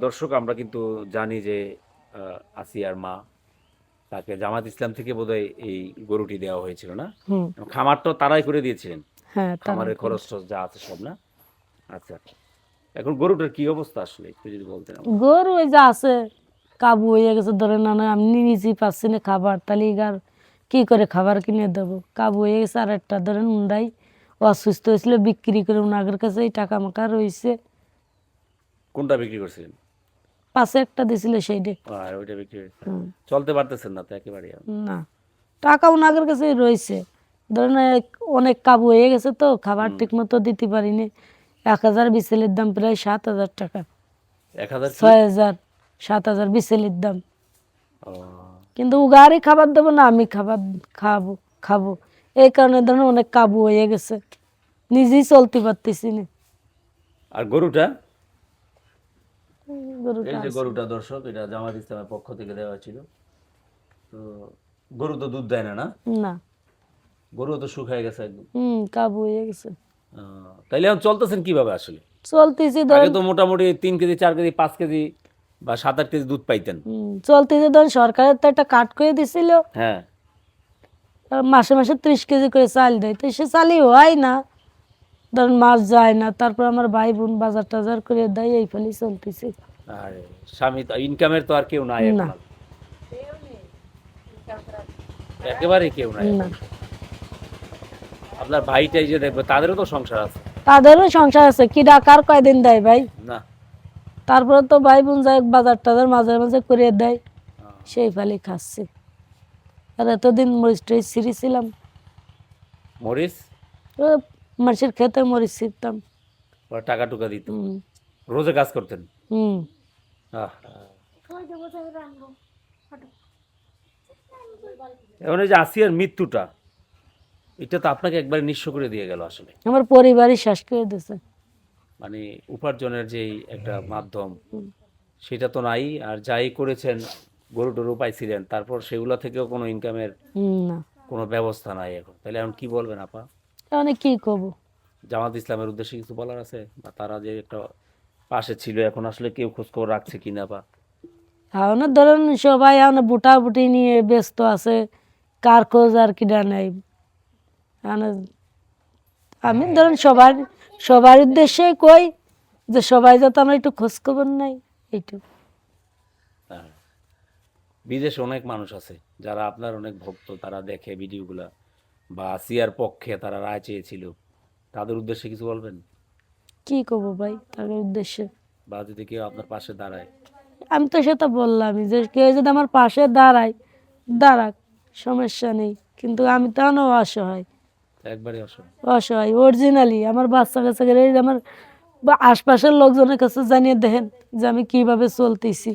দর্শক, আমরা কিন্তু জানি যে আসিয়ার মা, তাকে জামাত ইসলাম থেকে বোধহয় এই গরুটি দেওয়া হয়েছিল না? হুম। খামারটা তারাই করে দিয়েছিলেন, হ্যাঁ, তারাই খামারের খরচ করেছে। টরচ যা আছে সব, না? আচ্ছা, এখন গরুটার কি অবস্থা আসলে একটু যদি বলতেন আমাকে। গরু ওই যে আছে, কাবু হয়ে গেছে, ধরে না না আমি নিজেই পাচ্ছি না খাবার, তাহলে আর কি করে খাবার কিনে দেবো? কাবু হয়ে গেছে। আর একটা ধরেন উন্ডাই অসুস্থ হয়েছিল, বিক্রি করে ওনাদের কাছে এই টাকা মাকা রয়েছে। কোনটা বিক্রি করছিলেন? পাশে একটা দিছিল সেইটা। আর ওইটা বিক্রি হয়েছে? হুম। চলতে পারতেছেন না তো একেবারে? না, টাকা ওনাদের কাছে রয়েছে। ধরেন অনেক কাবু হয়ে গেছে, তো খাবার ঠিক মতো দিতে পারিনি। 1,000 বিচেলের দাম প্রায় 7,000 টাকা। 1,000 কি? 6,000, 7,000 বিচেলের দাম। ও, কিন্তু উগারই খাবার দেবো না, আমি খাবার খাবো খাবো এই কারণে ধরেন অনেক কাবু হয়ে গেছে, নিজেই চলতে পারতেছি না। আর গরুটা? এই গরুটা যে আছে। গরুটা দর্শক, এটা জামাত ইসলামের পক্ষ থেকে দেওয়া ছিল। তো গরু তো দুধ দেয় না, না? না। গরু তো শুকায় গেছে একদম। কাবু হয়ে গেছে। তাইলে এখন চলতেছেন কিভাবে আসলে? চলতেছি আগে ধরেন। তো মোটামুটি 3 কেজি 4 কেজি 5 কেজি বা 7-8 কেজি দুধ পাইতেন। চলতেছি ধরেন, সরকারের তো একটা কাট করে দিছিল। হ্যাঁ। মাসে মাসে 30 কেজি করে চাল দেয়, তো সে চালই হয় না। ধরেন মাস যায় না, তারপর আমার ভাই বোন বাজার টাজার করে দেয়, এই ফলে চলতেছে। আর স্বামী তো ইনকামের তো আর কেউ নাই এখন না। আর। একেবারে কেউ নাই না, এখন। আপনার ভাইটাই যে দেখবে, তাদেরও তো সংসার আছে। তাদেরও সংসার আছে, কি ডাকার কয়দিন দেয় ভাই? না। তারপরে তো ভাই বোন যায় বাজার টাজার মাঝে মাঝে করে দেয়, সেই ফালি খাচ্ছে। আর এতদিন মরিচ টরিচ ছিঁড়েছিলাম, মরিচ? ও মানুষের খেতে মরিচ ছিঁড়তাম। ওরা টাকা টুকা দিত? হুম। রোজে কাজ করতেন? হুম। আহ, এখন এই যে আসিয়ার মৃত্যুটা, এটা তো আপনাকে একবারে নিঃস্ব করে দিয়ে গেল আসলে। আমার পরিবারই শেষ করে দিয়েছে। মানে উপার্জনের যেই একটা মাধ্যম, সেটা তো নাই। আর যাই করেছেন, গরু টরু পাইছিলেন, তারপর সেগুলো থেকেও কোনো ইনকামের না। কোনো ব্যবস্থা নাই এখন। তাহলে এখন কি বলবেন আপা? তাহলে কি করবো? জামাত ইসলামের উদ্দেশ্যে কিছু বলার আছে? বা তারা যে একটা পাশে ছিল, এখন আসলে কেউ খোঁজখবর রাখছে কিনা? বা এখন ধরেন সবাই এখন বুটা বুটি নিয়ে ব্যস্ত আছে, কার খোঁজ আর কিনা নেই। এখন আমি ধরেন সবার সবার উদ্দেশ্যে কই যে সবাই যাতে আমরা একটু খোঁজ খবর নাই, এইটুকু। হ্যাঁ, বিদেশে অনেক মানুষ আছে যারা আপনার অনেক ভক্ত, তারা দেখে ভিডিওগুলা, বা সিয়ার পক্ষে তারা রায় চেয়েছিল, তাদের উদ্দেশ্যে কিছু বলবেন? কি করবো ভাই তাদের উদ্দেশ্যে? বা যদি কেউ আপনার পাশে দাঁড়ায়? আমি তো সেটা বললামই যে কেউ যদি আমার পাশে দাঁড়ায়, দাঁড়াক, সমস্যা নেই। কিন্তু আমি তো অসহায়। একবারই অসহায়। অসহায় অরিজিনালি। আমার বাচ্চা কাছে গেলে আমার আশপাশের লোকজনের কাছে জানিয়ে দেখেন যে আমি কিভাবে চলতেছি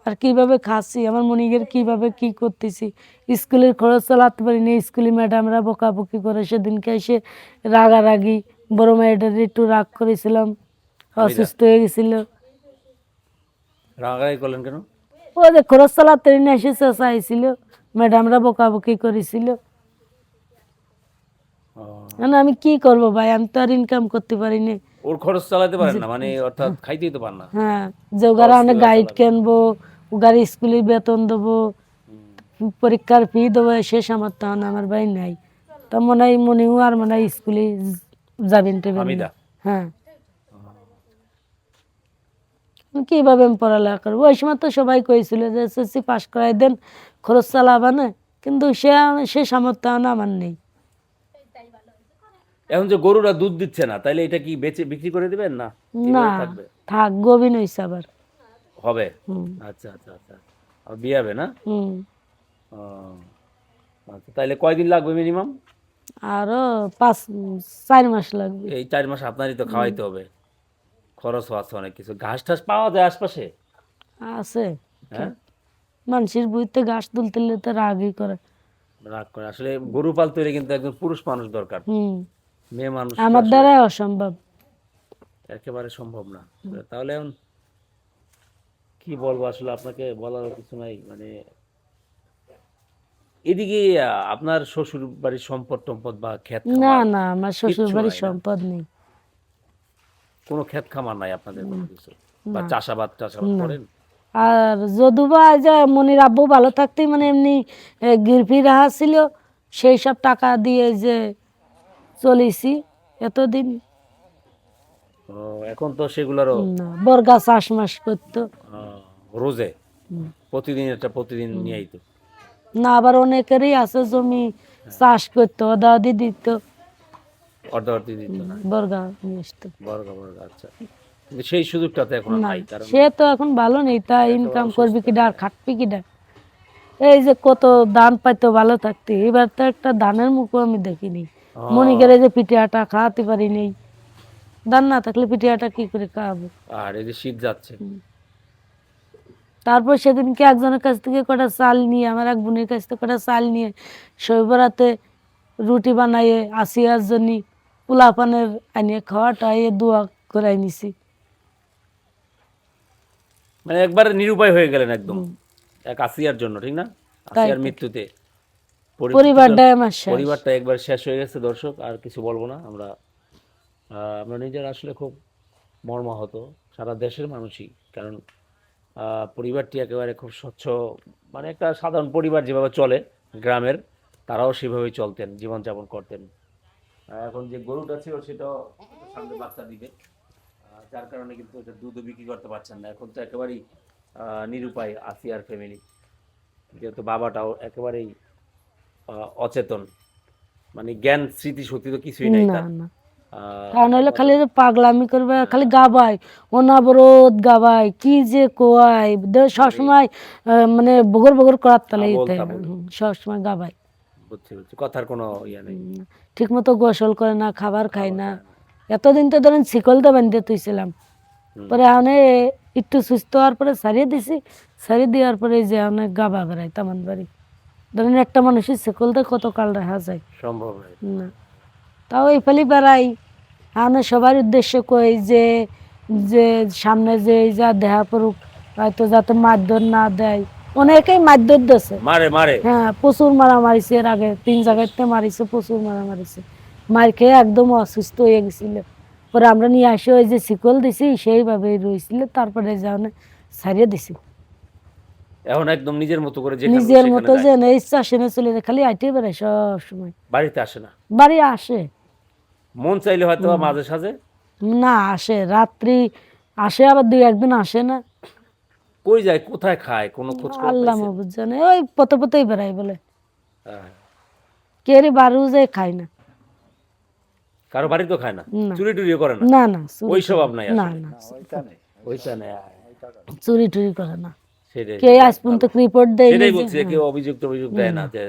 আর কিভাবে খাচ্ছি, আমার মনিকের কিভাবে কি করতেছি। স্কুলের খরচ চালাতে পারি না, স্কুলের ম্যাডামরা বকাবকি করে। সেদিনকে এসে রাগারাগি, বড় মেয়েটার একটু রাগ করেছিলাম, হামিদা, অসুস্থ হয়ে গেছিল। রাগারাগি করলেন কেন? ও যে খরচ চালাতে না এসে চাইছিল, ম্যাডামরা বকাবকি করেছিল। ও, মানে আমি কি করব ভাই, আমি তো আর ইনকাম করতে পারি না। ওর খরচ চালাতে পারেন না মানে? অর্থাৎ খাইতেই তো পার না, হ্যাঁ, যে ওগারা খরচ অনেক কিভাবে গাইড চালাবেন? কিনবো, ওগার স্কুলের বেতন দেবো, পরীক্ষার ফি দেবো, সে সামর্থ্য না আমার ভাই নাই। তা মনে হয় মনেও আর মনে হয় স্কুলে যাবেন টেবেন না। হামিদা। হ্যাঁ, কিভাবে আমি পড়ালেখা করবো? ওই সময় তো সবাই কইছিল যে এসএসসি পাস করাই দেন, খরচ চালাবা না। কিন্তু সে সামর্থ্য না আমার নেই। এখন যে গরুরা দুধ দিচ্ছে না, তাইলে এটা কি বেচে বিক্রি করে দিবেন, না না, এভাবে থাকবে? থাক, গভীর হয়েছে আবার। হবে। হুম। আচ্ছা আচ্ছা আচ্ছা। আর বিয়ে হবে না? হুম। ও, আচ্ছা, তাইলে কয়দিন লাগবে মিনিমাম? আরো 4 মাস লাগবে। এই 4 মাস আপনারই তো খাওয়াইতে হবে, খরচও আছে অনেক কিছু। ঘাস টাস পাওয়া যায় আশপাশে? আছে। হ্যাঁ। মানুষের বুঝতে ঘাস তুলতে তো রাগই করে। রাগ করে আসলে। গরু পালতে হলে কিন্তু একজন পুরুষ মানুষ দরকার, হুম। মেয়ে মানুষ তো আমার আসলে দ্বারাই অসম্ভব। একেবারে সম্ভব না। তাহলে এখন কি বলবো আসলে, আপনাকে বলার কিছু নাই মানে। এদিকে আপনার শ্বশুর বাড়ির সম্পদ টম্পদ বা ক্ষেত না, খামার না, আমার শ্বশুর কিচ্ছু বাড়ির নাই, না? সম্পদ নেই। কোনো ক্ষেত খামার নাই আপনাদের কোনো কিছু? বা না। চাষাবাদ না। করেন? আর যদুবা যে মনির আব্বু ভালো থাকতেই মানে এমনি গিরফি রাহা ছিল, সেই সব টাকা দিয়ে যে চলেছি এতদিন। ও, এখন তো সেগুলোরও না, বর্গা চাষমাস করতো। রোজে হুম। প্রতিদিন নিয়েই তো। না, আবার অনেকেরই আছে জমি চাষ করতো, দাদি দিত। অর্ধ দিত না? বর্গা নিয়ে আসতো। বর্গ আচ্ছা। কিন্তু সেই সুযোগটা তো এখন আর না, নাই, কারণ সে তো এখন ভালো নেই, তা একেবারে ইনকাম করবি অসুস্থ। কিডা আর খাটবি কিডা। এই যে কত ধান পাইতো ভালো থাকতে, এবার তো একটা ধানের মুখও আমি দেখিনি। মনিকের যে পিঠে আটা খাওয়াতে পারি নেই, ধান না থাকলে পিঠে আটা কি করে খাওয়াবো। আর এই যে শীত যাচ্ছে, তারপর সেদিনকে একজনের কাছ থেকে কটা চাল নিয়ে, আমার এক বোনের কাছ থেকে কটা চাল নিয়ে শৈবরাতে রুটি বানাইয়ে আসিয়ার জন্য পোলাপানের আনিয়ে খাওয়াটা এ দোয়া করাই নিছি। মানে একবার নিরুপায় হয়ে গেলেন একদম, হুম। এক আসিয়ার জন্য, ঠিক না? তাই আসিয়ার তো। মৃত্যুতে পরিবারটাই আমার শেষ। পরিবারটা একবার শেষ হয়ে গেছে। দর্শক, আর কিছু বলবো না। আমরা নিজের আসলে খুব মর্মাহত, সারা দেশের মানুষই। কারণ পরিবারটি একেবারে খুব স্বচ্ছ, মানে একটা সাধারণ পরিবার যেভাবে চলে গ্রামের, তারাও সেভাবেই চলতেন, জীবনযাপন করতেন। এখন যে গরুটা ছিল সেটাও সামনে বাচ্চা দিবে, যার কারণে কিন্তু এটা দুধও বিক্রি করতে পারছেন না। এখন তো একেবারেই নিরুপায় আসিয়ার ফ্যামিলি, যেহেতু বাবাটাও একেবারেই অচেতন, মানে জ্ঞান স্মৃতি শক্তি তো কিছুই নাই না তার। না, তা নাহলে খালি যে পাগলামি করবে, খালি হ্যাঁ, গাবায়, অনাবরত গাবায়, কি যে কোয়ায় মানে সবসময় মানে বগর বগর করার তালে আবোল এতে তাবোল। সবসময় গাবায়। বুঝছি, কথার কোনো ইয়ে নেই। ঠিক মতো গোসল করে না, খাবার খায় খাবার না। খায় না। এতদিন তো ধরেন শিকলতে বাঁধতে তুইছিলাম, হুম। পরে আমি একটু সুস্থ হওয়ার পরে সারিয়ে দিছি, সারিয়ে দেওয়ার পরে এই যে অনেক গাবা বেড়াই তেমন বাড়ি। ধরেন একটা মানুষের শিকলতে কত কাল রাখা যায় সম্ভব নয়। না, তাও এই ফেলি বেড়াই। আমি সবার উদ্দেশ্য কই যে যে সামনে যে এই যা দেহা পড়ুক, হয়তো যাতে মারধর না দেয়। অনেকেই মারধর দিছে, মারে মারে। হ্যাঁ প্রচুর মারা মারিছে, এর আগে 3 জায়গাতে মারিছে, প্রচুর মারা মারিছে। মার খেয়ে একদম অসুস্থ হয়ে গেছিল, পরে আমরা নিয়ে আসি, ওই যে শিকল দিছি সেইভাবে রয়েছিল, তারপরে যাওনে ছাড়িয়ে দিছি। এখন একদম নিজের মতো করে যেখানে নিজের সেখানে মতো যায়, যে ইচ্ছা সেনে চলে যায়, খালি আইটে বেড়ায় সব সময়। বাড়িতে আসে না। বাড়ি আসে মন চাইলে হয়তো বা মাঝে সাঝে। না, আসে রাত্রি আসে, আবার 2-1 দিন আসে না। কই যায়, কোথায় খায়, কোনো খোঁজ খবর আল্লাহ পাইছেন? মাহবুব জানে, ওই পথে পথেই বেড়াই বলে, হ্যাঁ। কেরি বারু যায় খায় না। কারো বাড়ি তো খায় না, না চুরি টুরিও করে না, না না, চুরি ওই করে স্বভাব নাই না, আসলে। না ওইটা নেই। চুরি টুরি করে না। সেটাই কে আজ পর্যন্ত রিপোর্ট দেয় সেটাই যে বলছি যে কেউ অভিযোগ দেয় না যে।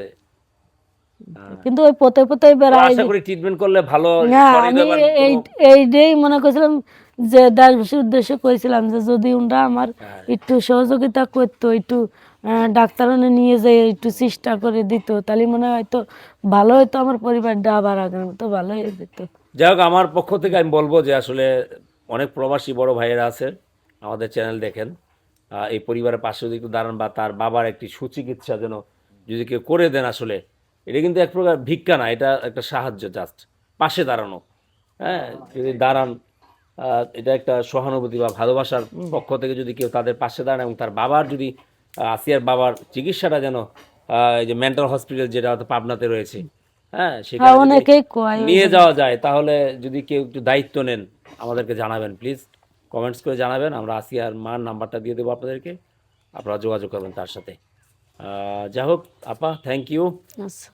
কিন্তু ওই পথে পথে তো বেড়ায়। আশা করি ট্রিটমেন্ট করলে ভালো, না, সরে আমি যাবেন এই কোনো। এইটাই মনে করছিলাম যে দেশবাসীর উদ্দেশ্যে কইছিলাম যে যদি ওনরা আমার হ্যাঁ, একটু সহযোগিতা করতো, একটু ডাক্তারখানে নিয়ে যেয়ে একটু চেষ্টা করে দিত, তাহলে মনে হয় হয়তো ভালো হতো, আমার পরিবারটা আবার আগের মতো ভালো হয়ে যেত। যাই হোক, আমার পক্ষ থেকে আমি বলবো যে আসলে অনেক প্রবাসী বড় ভাইয়েরা আছে, আমাদের চ্যানেল দেখেন, এই পরিবারের পাশে যদি একটু দাঁড়ান, বা তার বাবার একটি সুচিকিৎসা যেন যদি কেউ করে দেন, আসলে এটা কিন্তু এক প্রকার ভিক্ষা না, এটা একটা সাহায্য, জাস্ট পাশে দাঁড়ানো। হ্যাঁ, যদি দাঁড়ান, এটা একটা সহানুভূতি বা ভালোবাসার পক্ষ থেকে যদি কেউ তাদের পাশে দাঁড়ান, এবং তার বাবার যদি আসিয়ার বাবার চিকিৎসাটা যেন এই যে মেন্টাল হসপিটাল যেটা হয়তো পাবনাতে রয়েছে, হ্যাঁ, হ্যাঁ, সেখানে যদি অনেকেই কয় ওই নিয়ে জন্য। যাওয়া যায়, তাহলে যদি কেউ একটু দায়িত্ব নেন, আমাদেরকে জানাবেন প্লিজ, কমেন্টস করে জানাবেন। আমরা আসিয়ার মার নাম্বারটা দিয়ে দেবো আপনাদেরকে, আপনারা যোগাযোগ করবেন তার সাথে। যাই হোক আপা, থ্যাংক ইউ। আচ্ছা।